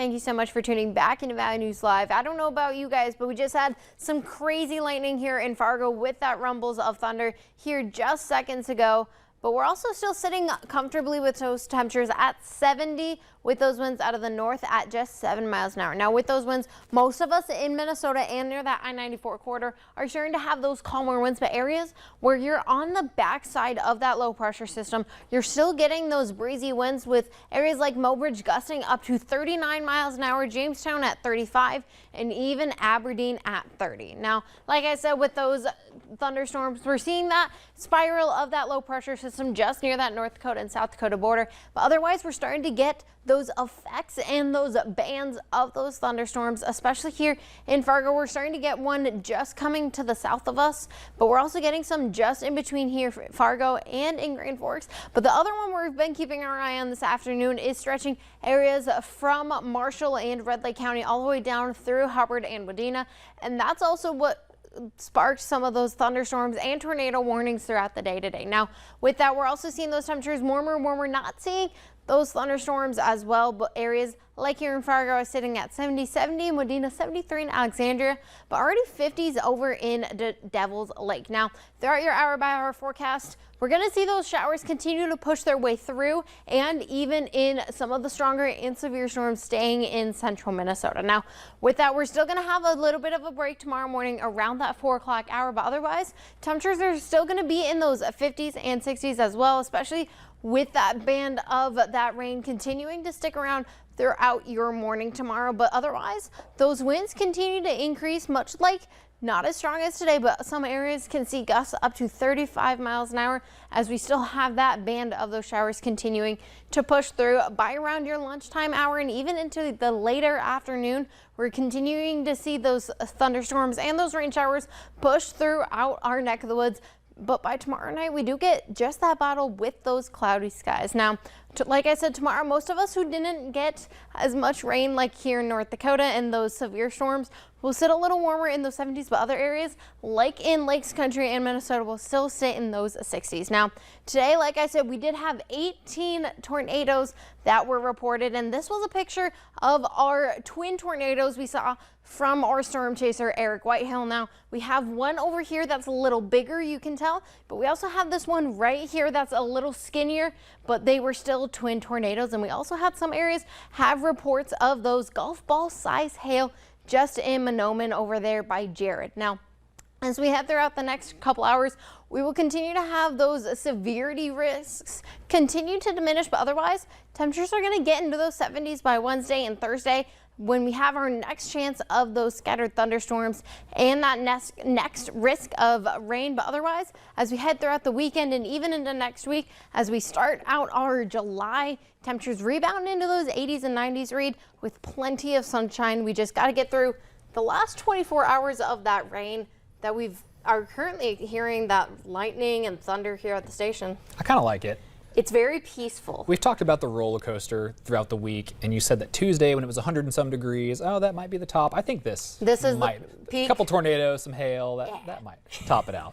Thank you so much for tuning back into Valley News Live. I don't know about you guys, but we just had some crazy lightning here in Fargo with that rumbles of thunder here just seconds ago. But we're also still sitting comfortably with those temperatures at 70 with those winds out of the north at just 7 miles an hour. Now with those winds, most of us in Minnesota and near that I-94 corridor are starting to have those calmer winds, but areas where you're on the backside of that low pressure system, you're still getting those breezy winds with areas like Mobridge gusting up to 39 miles an hour, Jamestown at 35, and even Aberdeen at 30. Now, like I said, with those thunderstorms, we're seeing that spiral of that low pressure system just near that North Dakota and South Dakota border. But otherwise, we're starting to get those effects and those bands of those thunderstorms, especially here in Fargo. We're starting to get one just coming to the south of us, but we're also getting some just in between here, Fargo and in Grand Forks. But the other one we've been keeping our eye on this afternoon is stretching areas from Marshall and Red Lake County all the way down through Hubbard and Wadena. And that's also what sparked some of those thunderstorms and tornado warnings throughout the day today. Now, with that, we're also seeing those temperatures warmer, not seeing those thunderstorms as well, but areas like here in Fargo are sitting at 70 in Wadena, 73 in Alexandria, but already 50s over in Devil's Lake. Now, throughout your hour-by-hour forecast, we're going to see those showers continue to push their way through, and even in some of the stronger and severe storms staying in central Minnesota. Now, with that, we're still going to have a little bit of a break tomorrow morning around that 4 o'clock hour, but otherwise, temperatures are still going to be in those 50s and 60s as well, especially with that band of that rain continuing to stick around throughout your morning tomorrow. But otherwise, those winds continue to increase, much like not as strong as today, but some areas can see gusts up to 35 miles an hour as we still have that band of those showers continuing to push through by around your lunchtime hour and even into the later afternoon. We're continuing to see those thunderstorms and those rain showers push throughout our neck of the woods. But by tomorrow night, we do get just that battle with those cloudy skies. Now, like I said, tomorrow, most of us who didn't get as much rain like here in North Dakota and those severe storms will sit a little warmer in those 70s, but other areas like in Lakes Country and Minnesota will still sit in those 60s. Now, today, like I said, we did have 18 tornadoes that were reported, and this was a picture of our twin tornadoes we saw from our storm chaser, Eric Whitehill. Now, we have one over here that's a little bigger, you can tell, but we also have this one right here that's a little skinnier, but they were still twin tornadoes. And we also had some areas have reports of those golf ball size hail just in Mahnomen over there by Jared. Now, as we head throughout the next couple hours, we will continue to have those severity risks continue to diminish, but otherwise, temperatures are going to get into those 70s by Wednesday and Thursday, when we have our next chance of those scattered thunderstorms and that next risk of rain. But otherwise, as we head throughout the weekend and even into next week, as we start out our July, temperatures rebound into those 80s and 90s, Reed, with plenty of sunshine. We just got to get through the last 24 hours of that rain that are currently hearing that lightning and thunder here at the station. I kind of like it. It's very peaceful. We've talked about the roller coaster throughout the week, and you said that Tuesday when it was 100 and some degrees, oh, that might be the top. I think this is might, the peak. a couple tornadoes, some hail, that might top it out.